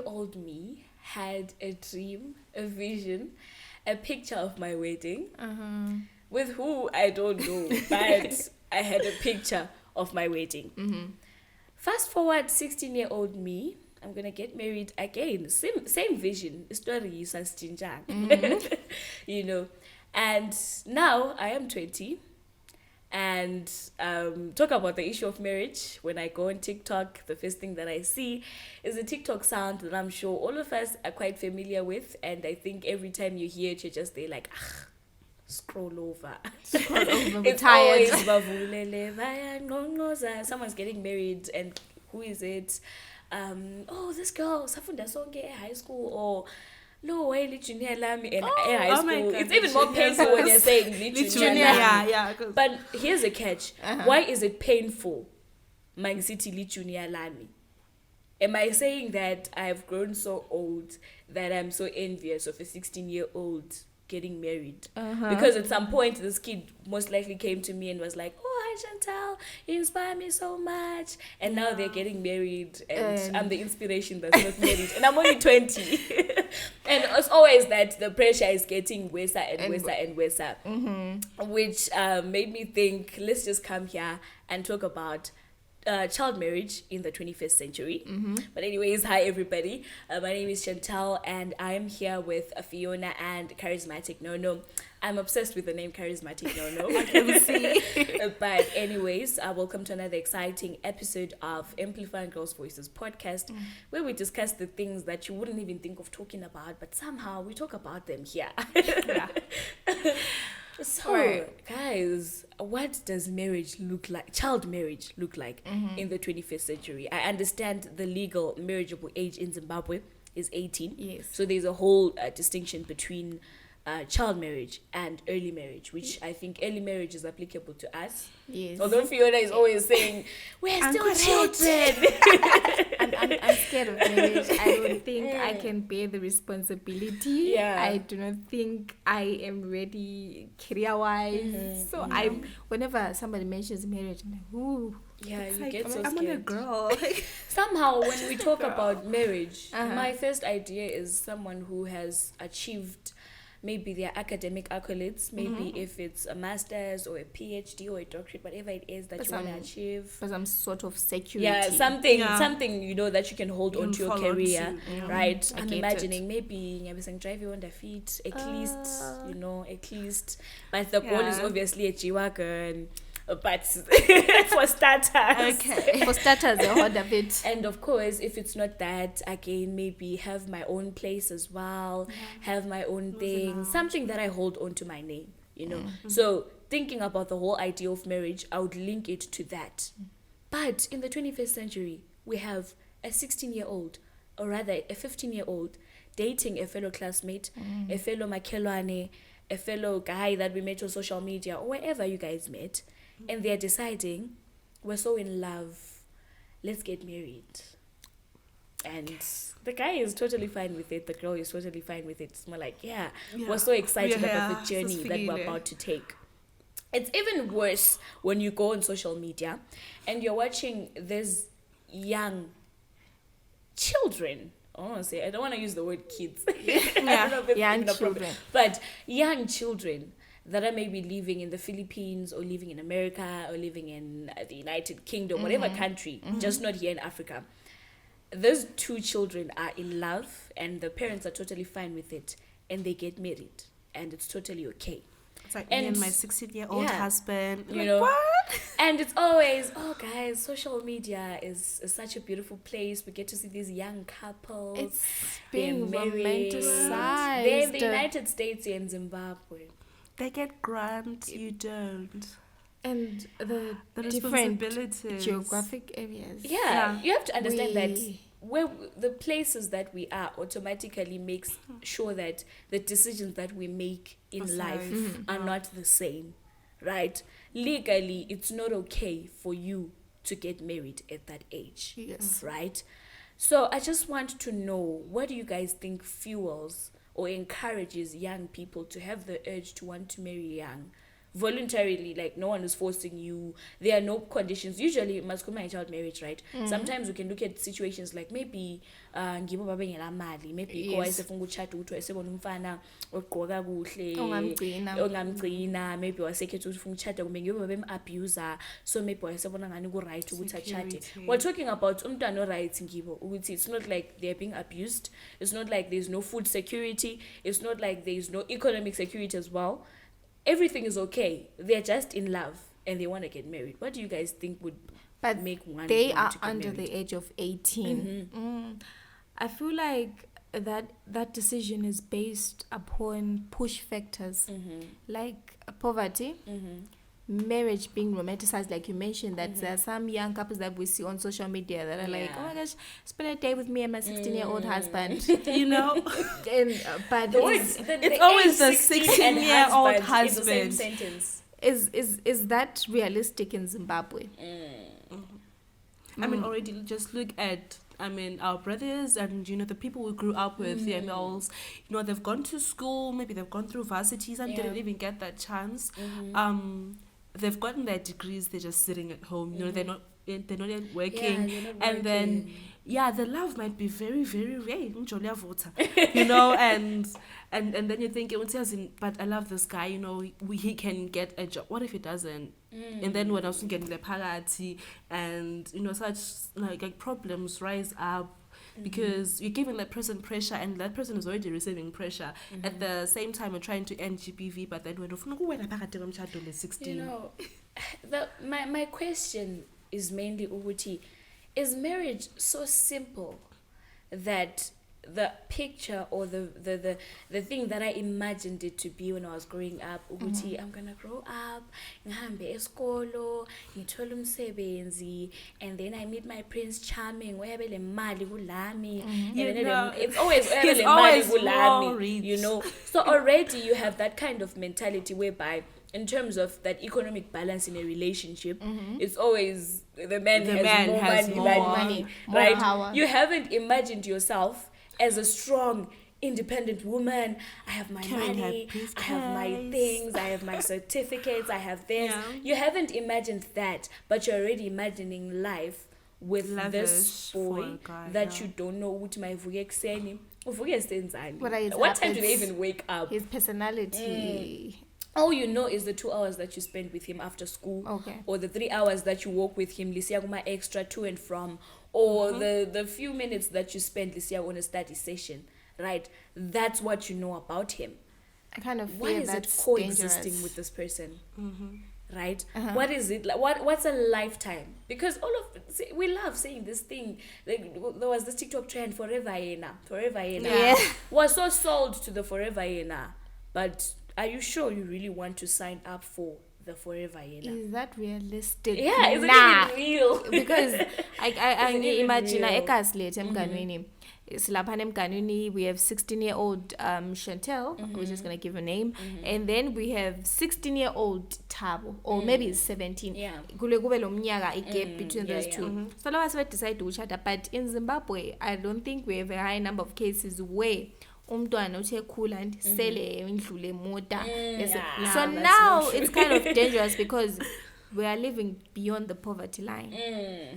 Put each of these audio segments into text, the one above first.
16-year-old me had a dream, a vision, a picture of my wedding. With who, I don't know, but I had a picture of my wedding. Fast forward, 16-year-old me, I'm going to get married again. Same vision. Story is you know. And now I am 20. And talk about the issue of marriage. When I go on TikTok, the first thing that I see is a TikTok sound that I'm sure all of us are quite familiar with. And I think every time you hear it, you're just there like, scroll over. It's tired. Always someone's getting married, and who is it? This girl, Safunda Songe, high school, or no, junior lami in high school. It's even more painful when you're saying junior. Yeah. But here's a catch. Why is it painful? My city junior lami. Am I saying that I've grown so old that I'm so envious of a 16-year-old getting married? Because at some point this kid most likely came to me and was like, "Oh, hi Chantal, you inspire me so much." And now they're getting married, and I'm the inspiration that's not married, and I'm only 20. And it's always that the pressure is getting worse and worse, which made me think, let's just come here and talk about child marriage in the 21st century. But anyways, hi everybody. My name is Chantal, and I am here with Fiona and Charismatic Nono. I'm obsessed with the name Charismatic Nono. I can see. But anyways, welcome to another exciting episode of Amplifying Girls' Voices podcast, where we discuss the things that you wouldn't even think of talking about, but somehow we talk about them here. So, guys, what does marriage look like? Child marriage look like in the 21st century? I understand the legal marriageable age in Zimbabwe is 18. Yes. So there's a whole distinction between child marriage and early marriage, which I think early marriage is applicable to us. Yes. Although Fiona is always saying, we're still children. I'm scared of marriage. I don't think I can bear the responsibility. I do not think I am ready career-wise. So whenever somebody mentions marriage, I'm like, ooh. Yeah, you like, get so I'm scared. on a girl. Somehow, when we talk about marriage, my first idea is someone who has achieved maybe their academic accolades, maybe if it's a master's or a PhD or a doctorate, whatever it is that you want to achieve. For some sort of security. Yeah, something you know that you can hold on to your career, right? I'm imagining maybe I'm driving on the feet, at least. But the goal is obviously a G-Wagon. But for starters. Okay. For starters, I hold a bit. And of course, if it's not that, again, maybe have my own place as well, have my own thing, something that I hold on to my name, So thinking about the whole idea of marriage, I would link it to that. But in the 21st century, we have a 16-year-old, or rather a 15-year-old, dating a fellow classmate, a fellow makelwane, a fellow guy that we met on social media, or wherever you guys met. And they're deciding, we're so in love, let's get married. And the guy is totally fine with it. The girl is totally fine with it. It's more like, we're so excited about the journey that we're about to take. It's even worse when you go on social media and you're watching these young children. I don't want to use the word kids. Young children. But young children that are maybe living in the Philippines or living in America or living in the United Kingdom, whatever country, just not here in Africa. Those two children are in love and the parents are totally fine with it and they get married and it's totally okay. It's like me and my 16-year-old husband. What? And it's always, guys, social media is such a beautiful place. We get to see these young couples. It's being romanticized. They're in the United States and Zimbabwe. They get grants, you don't. And the different geographic areas. Yeah, you have to understand that where the places that we are automatically makes sure that the decisions that we make in life are not the same, right? Legally, it's not okay for you to get married at that age, right? So I just want to know, what do you guys think fuels or encourages young people to have the urge to want to marry young voluntarily, like no one is forcing you. There are no conditions. Usually must come child marriage, right? Sometimes we can look at situations like maybe ngibo babengela mali, maybe ko wayesefuna ukuchata ukuthi wayesebona umfana ogqoka kuhle ongamgcina, maybe wasekhetha ukuthi ufuna ukuchata kumbe ngibo babem-abuser, so maybe wayesebona ngani ku-right ukuthi achate. We're talking about umntwana o-right ngibo ukuthi it's not like they're being abused, it's not like there's no food security, it's not like there's no economic security as well. Everything is okay. They're just in love and they want to get married. What do you guys think would make one? They are under the age of 18. I feel like that decision is based upon push factors, like poverty, marriage being romanticized, like you mentioned, that there are some young couples that we see on social media that are like, oh my gosh, spend a day with me and my 16-year-old husband, you know. But it's always the 16-year-old husband. The same sentence. Is that realistic in Zimbabwe? I mean, already just look at, our brothers and, the people we grew up with, the MLs, they've gone to school, maybe they've gone through varsities and didn't even get that chance. They've gotten their degrees, they're just sitting at home, they're not yet working. And then, the love might be very, very rare, and then you think, but I love this guy, he can get a job. What if he doesn't? And then when I was getting the party and, such like problems rise up because you're giving that person pressure and that person is already receiving pressure. At the same time, you're trying to end GBV, but then when 16. My question is mainly Uguti, is marriage so simple that the picture or the thing that I imagined it to be when I was growing up, Uguti, I'm gonna grow up, ngihambe esikolo, ngithole umsebenzi, and then I meet my Prince Charming, wherever le mali kulami, it's always he's always worried. So already you have that kind of mentality whereby in terms of that economic balance in a relationship, it's always the man has more money, right? Power. You haven't imagined yourself as a strong, independent woman. I have my money, I have my things, I have my certificates, I have this. Yeah. You haven't imagined that, but you're already imagining life with this boy that you don't know what my what time do they even wake up? His personality. All you know is the 2 hours that you spend with him after school, or the 3 hours that you walk with him, Lisiaguma extra to and from, or the few minutes that you spend Lisia on a study session, right? That's what you know about him. I kind of feel why is it coexisting dangerous with this person, right? What is it like? What's a lifetime? Because we love saying this thing. Like there was this TikTok trend, forever yena. Yeah. We're so sold to the forever yena, but are you sure you really want to sign up for the forever yena? Is that realistic? Yeah, is it even real? Because I imagine ekas late emganweni. Silapane mganweni, we have 16-year-old Chantel, we're just gonna give a name, and then we have 16-year-old Tabo, or maybe it's 17. Yeah. Kule kube lo mnyaka a gap between those two. So now we decide to chat, but in Zimbabwe, I don't think we have a high number of cases where umntwana uthe khula and sele indlule moda. So now it's kind of dangerous because we are living beyond the poverty line.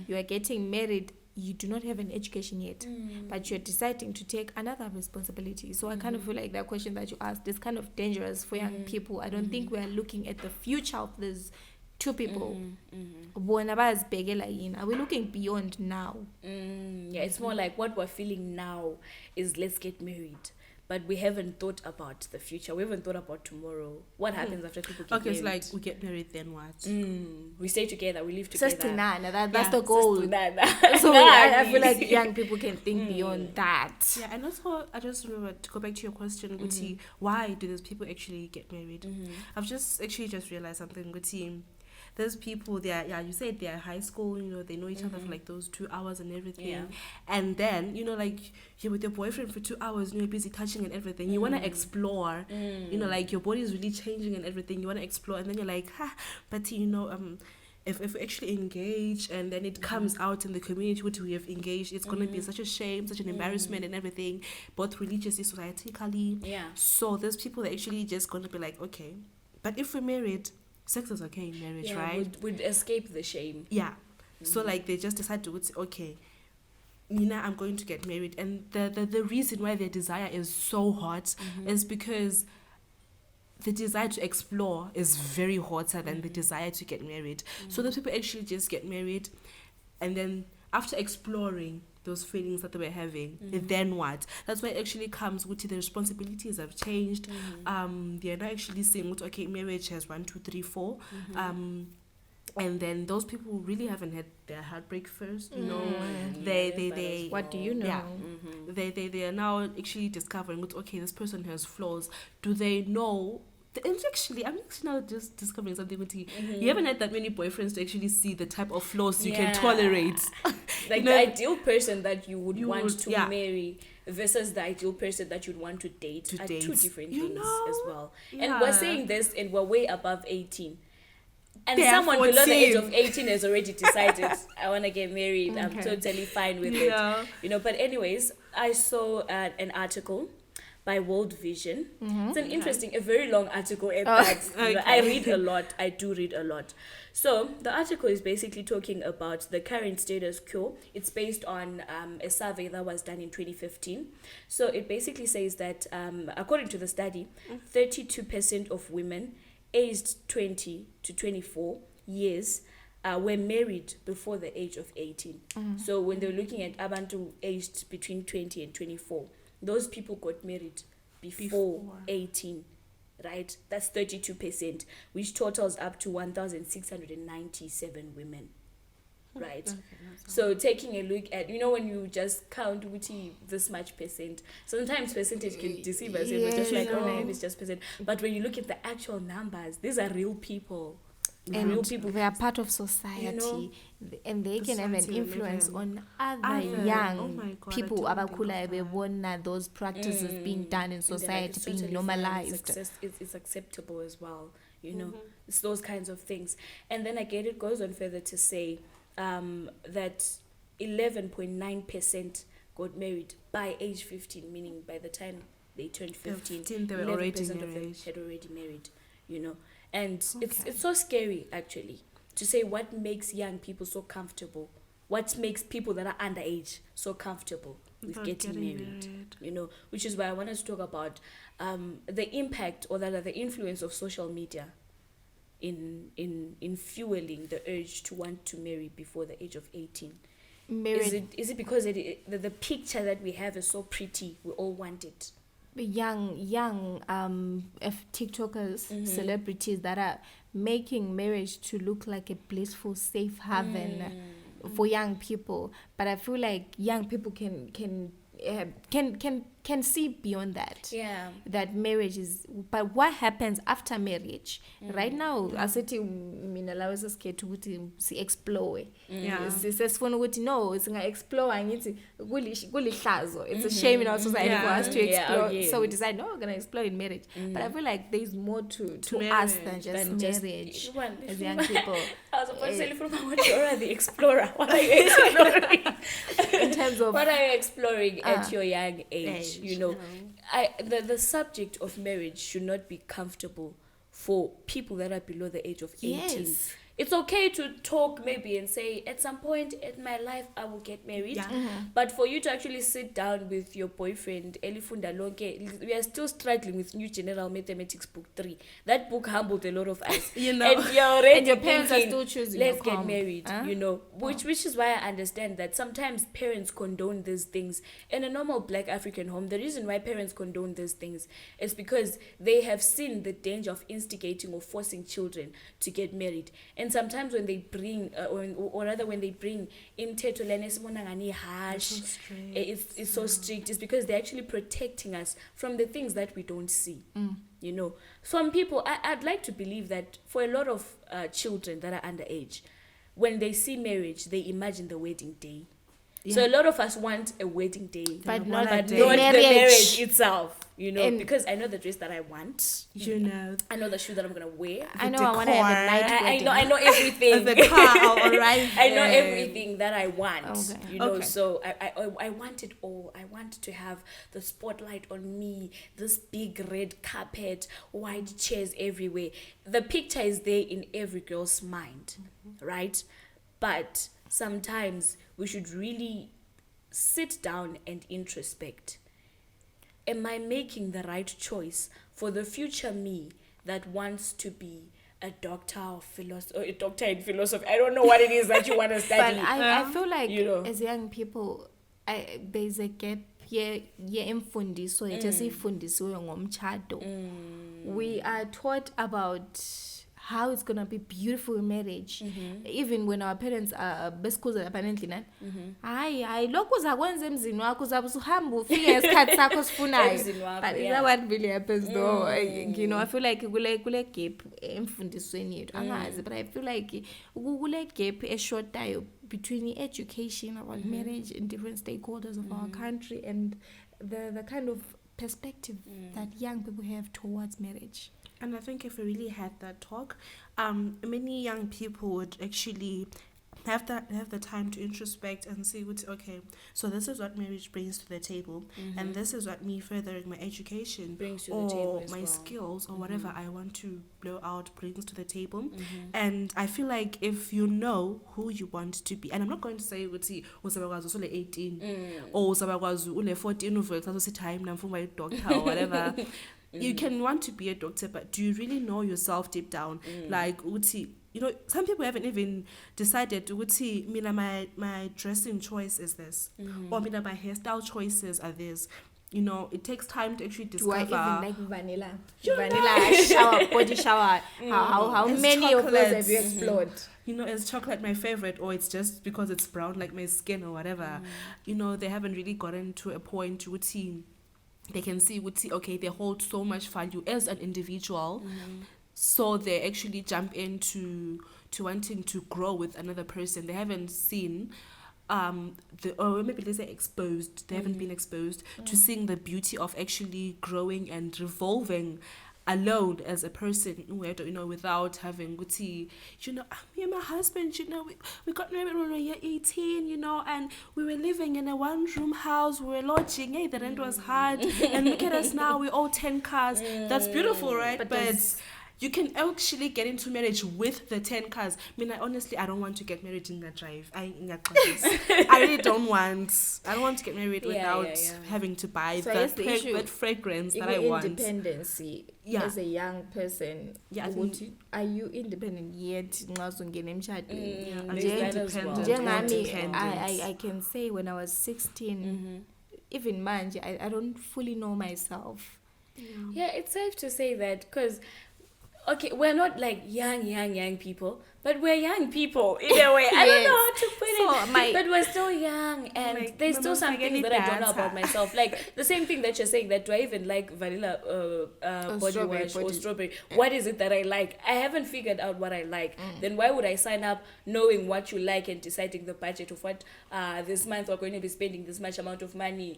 You are getting married, you do not have an education yet, but you're deciding to take another responsibility. So I kind of feel like that question that you asked is kind of dangerous for young people. I don't think we are looking at the future of these two people. Are we looking beyond now? Yeah, it's more like what we're feeling now is let's get married. But we haven't thought about the future. We haven't thought about tomorrow. What happens after people get married? Okay, it's like we get married, then what? We stay together, we live together. That's the goal. So I feel like young people can think beyond that. Yeah, and also I just remember to go back to your question, Guti, why do those people actually get married? I've just realized something, Guti. There's people there, you said they're high school, they know each other for like those 2 hours and everything. Yeah. And then, like you're with your boyfriend for 2 hours, you're busy touching and everything. You want to explore, like your body is really changing and everything. You want to explore, and then you're like, but if we actually engage and then it comes out in the community which we have engaged, it's going to be such a shame, such an embarrassment and everything, both religiously, societally. Yeah. So there's people that actually just going to be like, okay, but if we're married, sex is okay in marriage, right? Would escape the shame. Yeah. So like they just decide to say, okay, Nina, I'm going to get married. And the reason why their desire is so hot is because the desire to explore is very hotter than the desire to get married. So those people actually just get married, and then after exploring those feelings that they were having, then what? That's why it actually comes with the responsibilities have changed. They're not actually saying, okay, marriage has 1, 2, 3, 4. And then those people who really haven't had their heartbreak first, you know, they what do you know? Yeah, they are now actually discovering, okay, this person has flaws. Do they know? And actually, I'm actually now just discovering something with you. You haven't had that many boyfriends to actually see the type of flaws you can tolerate. Like the ideal person that you would want to marry versus the ideal person that you'd want to date are two different things as well. Yeah. And we're saying this, and we're way above 18. And someone 14. Below the age of 18 has already decided, I want to get married. I'm totally fine with it. You know, but anyways, I saw an article by World Vision. It's an interesting, a very long article at that. You know, I read a lot. I do read a lot. So the article is basically talking about the current status quo. It's based on a survey that was done in 2015. So it basically says that according to the study, 32% of women aged 20 to 24 years were married before the age of 18. So when they were looking at abantu aged between 20 and 24, those people got married before 18, right? That's 32%, which totals up to 1,697 women, right? Okay, so taking a look at, you know, when you just count this much percent, sometimes percentage can deceive us. We're just like, oh, maybe it's just percent. But when you look at the actual numbers, these are real people. And real people. They are part of society, you know, and they can have an influence on other young people. Those practices being done in society, being totally normalized. It's acceptable as well, you know. It's those kinds of things. And then again, it goes on further to say that 11.9% got married by age 15, meaning by the time they turned 15, they were already married. Of them had already married, you know. And it's so scary, actually, to say what makes young people so comfortable, what makes people that are underage so comfortable with getting married, you know, which is why I wanted to talk about the impact, or rather the influence of social media in fueling the urge to want to marry before the age of 18. Is it because the picture that we have is so pretty, we all want it? Young TikTokers, celebrities that are making marriage to look like a blissful safe haven for young people, but I feel like young people can see beyond that. Yeah. That marriage is, but what happens after marriage? Right now, asithi mina lawe sesikhetha ukuthi si-explore. Sesifuna ukuthi no, singa-explore ngithi kulihlazo. It's a shame in our society for us to explore. So we decide, no, we're going to explore in marriage. But I feel like there's more to us than just marriage as young people. I was about to say, what you are the explorer. What are you exploring? In terms of what are you exploring at your young age? You know, the subject of marriage should not be comfortable for people that are below the age of 18. Yes. It's okay to talk maybe and say, at some point in my life, I will get married. But for you to actually sit down with your boyfriend, Elifunda Lonke, we are still struggling with New General Mathematics Book 3. That book humbled a lot of us. You know, and you're already and your parents are still choosing. Let's get married, you know. Which is why I understand that sometimes parents condone these things. In a normal Black African home, the reason why parents condone these things is because they have seen the danger of instigating or forcing children to get married. And sometimes when they bring, or rather when they bring imithetho lena esibona ngani harsh, it's so strict, it's because they're actually protecting us from the things that we don't see. You know, some people, I'd like to believe that for a lot of children that are underage, when they see marriage, they imagine the wedding day. So a lot of us want a wedding day, but not the the marriage. marriage itself. And because I know the dress that I want. I know the shoe that I'm gonna wear. I know I want to have a night wedding. I know everything. The car I'll arrive. I know everything that I want. Okay. So I want it all. I want to have the spotlight on me, this big red carpet, white chairs everywhere. The picture is there in every girl's mind, right? But sometimes we should really sit down and introspect. Am I making the right choice for the future me that wants to be a doctor of philosophy, or a doctor in philosophy? I don't know what it is that you want to study. But I feel like as young people, there's a gap here emfundiso esifundisiwe ngomtshado. We are taught about how it's gonna be beautiful in marriage. Even when our parents are besikuza apparently not. Hayi lokhu uzakwenza emzini wakho uzabe usuhamba ufike isikhathi sakho sifunayo. But is that what really happens though? I feel like kule gap emfundisweni yethu angazi, but I feel like kule gap eshotayo between education about marriage and different stakeholders of our country and the kind of perspective that young people have towards marriage. And I think if we really had that talk, many young people would actually have the time to introspect and see okay, so this is what marriage brings to the table, and this is what me furthering my education brings to or the table as my well. skills or whatever I want to blow out brings to the table. And I feel like if you know who you want to be, and I'm not going to say usabakwazi usule 18 or usabakwazi ule 14 uvela time namfuma doctor or whatever. You can want to be a doctor, but do you really know yourself deep down? Like, some people haven't even decided, my dressing choice is this. Or my hairstyle choices are this. It takes time to actually discover. Do I even like vanilla? Vanilla shower, body shower. How many of those have you explored? Is chocolate my favorite, or it's just because it's brown like my skin or whatever? They haven't really gotten to a point they can see, okay, they hold so much value as an individual, so they actually jump into wanting to grow with another person. They haven't seen or maybe they say exposed. They haven't been exposed to seeing the beauty of actually growing and revolving alone as a person, without having me and my husband, we got married when we were 18, and we were living in a one-room house, we were lodging, the rent was hard, and look at us now, we own 10 cars. That's beautiful, right? But you can actually get into marriage with the 10 cars. I don't want to get married in that drive. I really don't want. I don't want to get married without having to buy that fragrance that I want. Independency as a young person. Yeah, are you independent yet? I can say when I was 16, even manje, I don't fully know myself. Yeah, it's safe to say that because. Okay, we're not like young people, but we're young people in a way. I don't know how to put it, but we're still young, and there's still some things that I don't know about myself. Like the same thing that you're saying, that do I even like vanilla body wash or strawberry? What is it that I like? I haven't figured out what I like. Then why would I sign up knowing what you like and deciding the budget of what this month we're going to be spending this much amount of money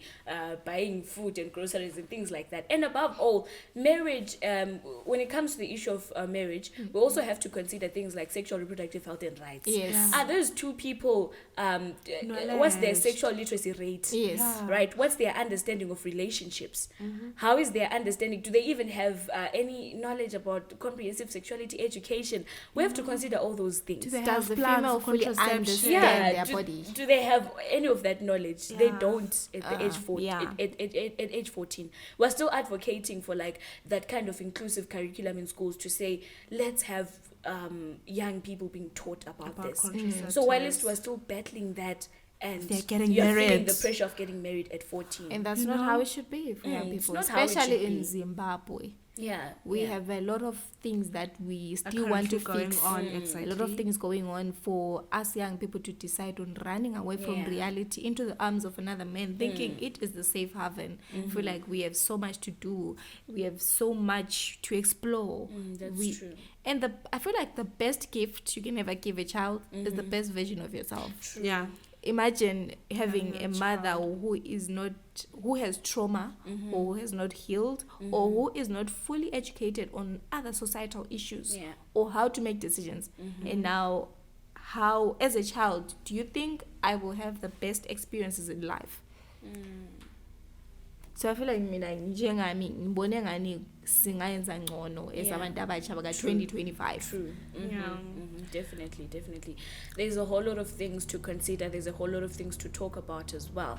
buying food and groceries and things like that? And above all, marriage, when it comes to the issue of marriage, we also have to consider things like sexual reproductive health and rights. Yes. Are those two people, what's their sexual literacy rate? Yes. Right? What's their understanding of relationships? How is their understanding? Do they even have any knowledge about comprehensive sexuality education? We have to consider all those things. Does the female fully understand their body? Do they have any of that knowledge? They don't at the age 14. At age 14. We're still advocating for like that kind of inclusive curriculum in schools to say, let's have young people being taught about this. So whilst we're still battling that, and they're getting you're married, feeling the pressure of getting married at 14, and that's not how it should be for young people, especially in Zimbabwe. We have a lot of things that we still want to fix. A lot of things going on for us young people to decide on running away from reality into the arms of another man, thinking it is the safe haven. I feel like we have so much to do. We have so much to explore. That's true. And I feel like the best gift you can ever give a child is the best version of yourself. Yeah. imagine having a mother who has trauma or who has not healed or who is not fully educated on other societal issues or how to make decisions. And now, how, as a child, do you think I will have the best experiences in life? So I feel like mina njengami ngibone ngani singayenza ngcono esabantu abatsha baka 2025. True. Definitely. There's a whole lot of things to consider. There's a whole lot of things to talk about as well.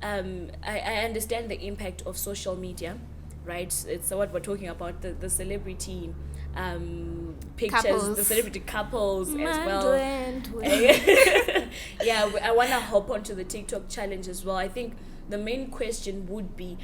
I understand the impact of social media, right? It's what we're talking about, the celebrity pictures, couples. The celebrity couples as well. Yeah, I want to hop onto the TikTok challenge as well. I think the main question would be,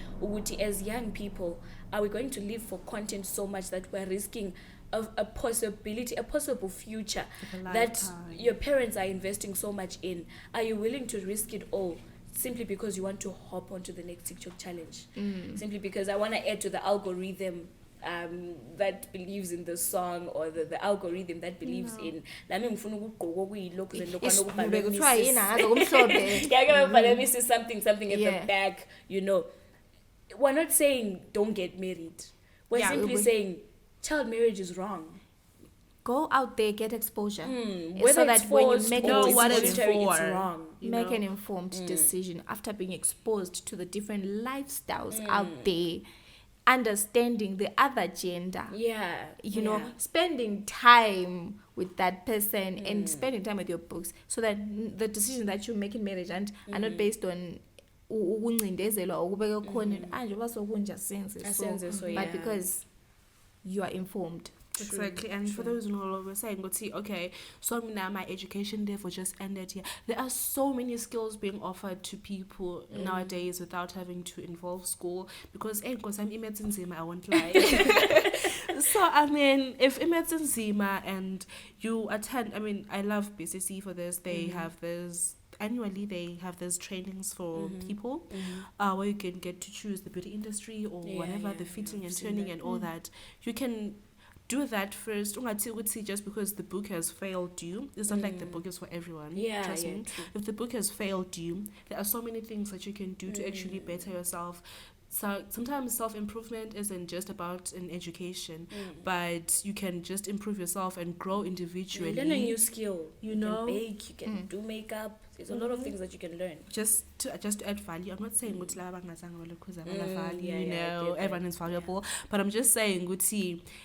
as young people, are we going to live for content so much that we're risking a possible future that your parents are investing so much in? Are you willing to risk it all simply because you want to hop onto the next TikTok challenge? Simply because I want to add to the algorithm that believes in the song, or the algorithm that believes in something at the back, you know. We're not saying don't get married. We're simply saying child marriage is wrong. Go out there, get exposure. So that when you make a decision, it's wrong. Make an informed decision after being exposed to the different lifestyles out there. Understanding the other gender, you know, spending time with that person and spending time with your books, so that the decisions that you make in marriage are not based on but because you are informed. Exactly. And for those who know, we're saying, okay, so now my education therefore just ended here. There are so many skills being offered to people nowadays without having to involve school, because I'm imagine Zima, I won't lie. So I mean, if imagine Zima and you attend, I mean, I love BCC for this. They have this annually, they have these trainings for people where you can get to choose the beauty industry or whatever, the fitting and turning and all that. You can do that first. Just because the book has failed you, it's not like the book is for everyone. Trust me. True. If the book has failed you, there are so many things that you can do to actually better yourself. So sometimes self-improvement isn't just about an education, but you can just improve yourself and grow individually. Learn a new skill. You know, can bake, you can do makeup. There's a lot of things that you can learn. Just to add value. I'm not saying everyone is valuable, but I'm just saying,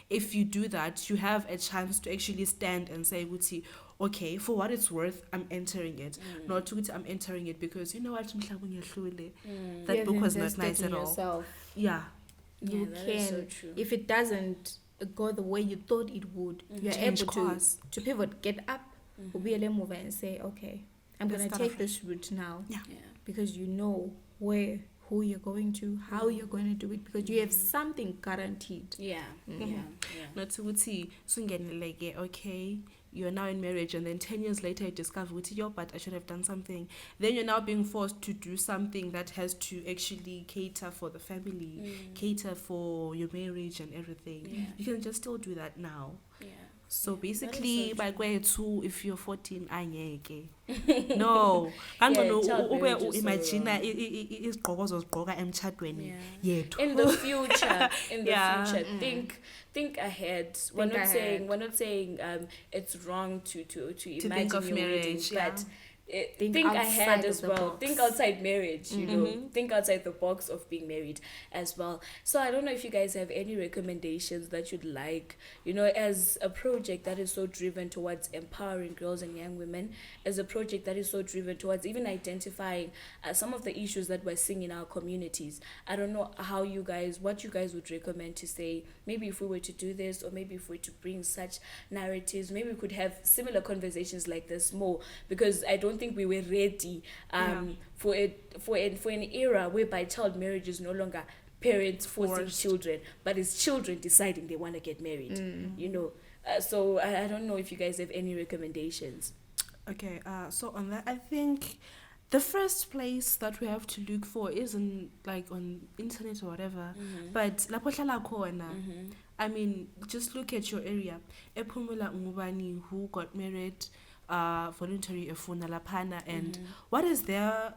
if you do that, you have a chance to actually stand and say, okay, for what it's worth, I'm entering it. Not to I'm entering it because you know what, that book was not nice at all. Yeah, you can. So true. If it doesn't go the way you thought it would, you're able to pivot, get up, move and say, okay, I'm gonna take this route now. Yeah. Because you know who you're going to, how you're going to do it, because you have something guaranteed. Not to okay, you're now in marriage, and then 10 years later you discover but I should have done something. Then you're now being forced to do something that has to actually cater for the family, cater for your marriage and everything. You can just still do that now. So basically, by way too, if you're 14, no, I'm gonna imagine is in the future. Think ahead. We're not saying it's wrong to imagine think of marriage, but think ahead as well. Think outside marriage, you know. Think outside the box of being married as well. So I don't know if you guys have any recommendations that you'd like, you know, as a project that is so driven towards empowering girls and young women, as a project that is so driven towards even identifying some of the issues that we're seeing in our communities. I don't know what you guys would recommend to say, maybe if we were to do this, or maybe if we were to bring such narratives, maybe we could have similar conversations like this more, because I don't think we were ready for an era whereby child marriage is no longer parents forcing children, but it's children deciding they want to get married. You know, so I don't know if you guys have any recommendations. Okay, so on that, I think the first place that we have to look for isn't like on internet or whatever, but I mean, just look at your area. Epumula Ngubani who got married voluntary efuna lapana, and what is their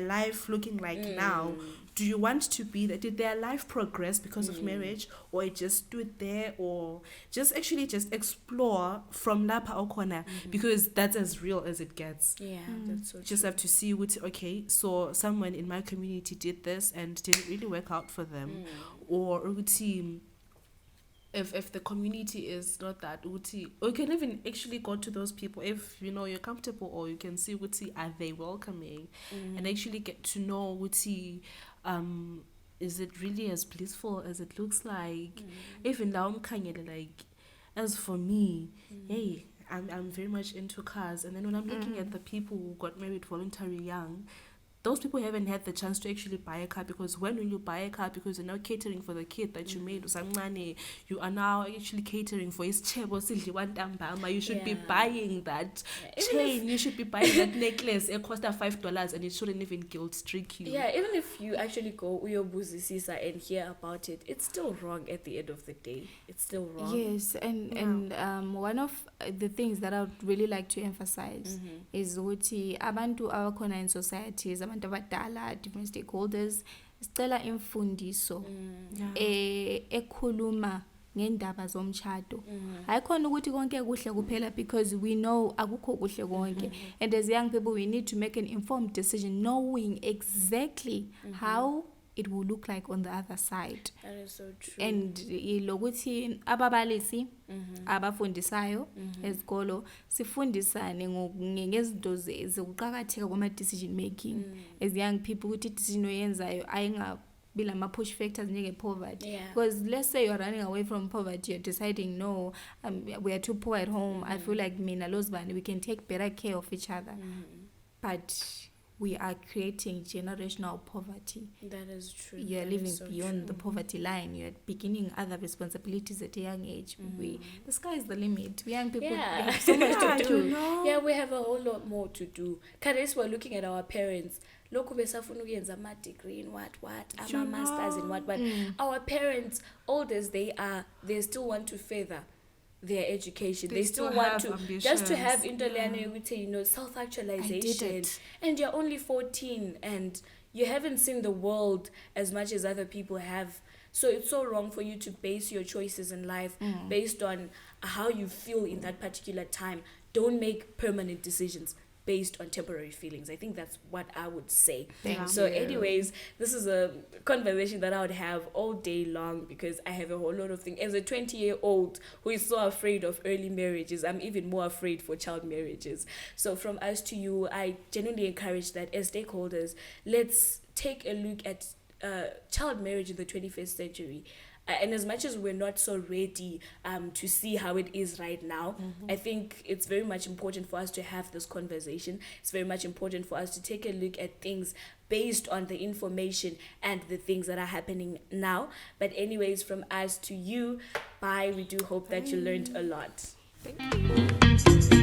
life looking like now? Do you want to be that? Did their life progress because of marriage, or it just stood there, or just explore from lapa okona, because that's as real as it gets. That's so Just true. have to see what, okay, so someone in my community did this and didn't really work out for them, or ukuthi, if the community is not that uti, or you can even actually go to those people if you know you're comfortable, or you can see uti, are they welcoming, and actually get to know uti, is it really as blissful as it looks like? Even now I'm like, as for me, hey, I'm very much into cars, and then when I'm looking at the people who got married voluntarily young, those people haven't had the chance to actually buy a car, because when will you buy a car? Because you're now catering for the kid that you made, you are now actually catering for his chebo. You should be buying that chain, you should be buying that necklace. It cost $5 and it shouldn't even guilt streak you. Yeah, even if you actually go uyobuzisisa and hear about it, it's still wrong at the end of the day. It's still wrong. Yes, and one of the things that I would really like to emphasize is ukuthi abantu abakhona in societies, abantu abadala, different stakeholders, sicela imfundiso ekhuluma ngendaba zomshado. Ayikhona ukuthi konke kuhle kuphela, because we know akukho kuhle konke, and as young people we need to make an informed decision knowing exactly how it will look like on the other side. That is so true. And lokuthi ababalisi abafundisayo ezikolo sifundisane ngezinto zokuqhakatheka kwama decision making as young people, ukuthi decision oyenzayo ayingabi lama push factors njenge poverty, because let's say you're running away from poverty, you're deciding no, we are too poor at home, I feel like mina lozibani we can take better care of each other, but we are creating generational poverty. That is true. You're That living is so beyond true. the poverty line. You're beginning other responsibilities at a young age. The sky is the limit. We young people, we have so much to do. Yeah, we have a whole lot more to do. Kadesi, we're looking at our parents. Lokhu besafuna ukuyenza ama-degree in what, ama-masters in what. Our parents, old as they are, they still want to further their education. They still want to ambitions. just to have self-actualization. And you're only 14 and you haven't seen the world as much as other people have. So it's so wrong for you to base your choices in life based on how you feel in that particular time. Don't make permanent decisions based on temporary feelings. I think that's what I would say. So anyways, this is a conversation that I would have all day long, because I have a whole lot of things. As a 20-year-old who is so afraid of early marriages, I'm even more afraid for child marriages. So from us to you, I genuinely encourage that as stakeholders, let's take a look at child marriage in the 21st century. And as much as we're not so ready to see how it is right now, I think it's very much important for us to have this conversation. It's very much important for us to take a look at things based on the information and the things that are happening now. But anyways, from us to you, bye. We do hope that you learned a lot. Thank you.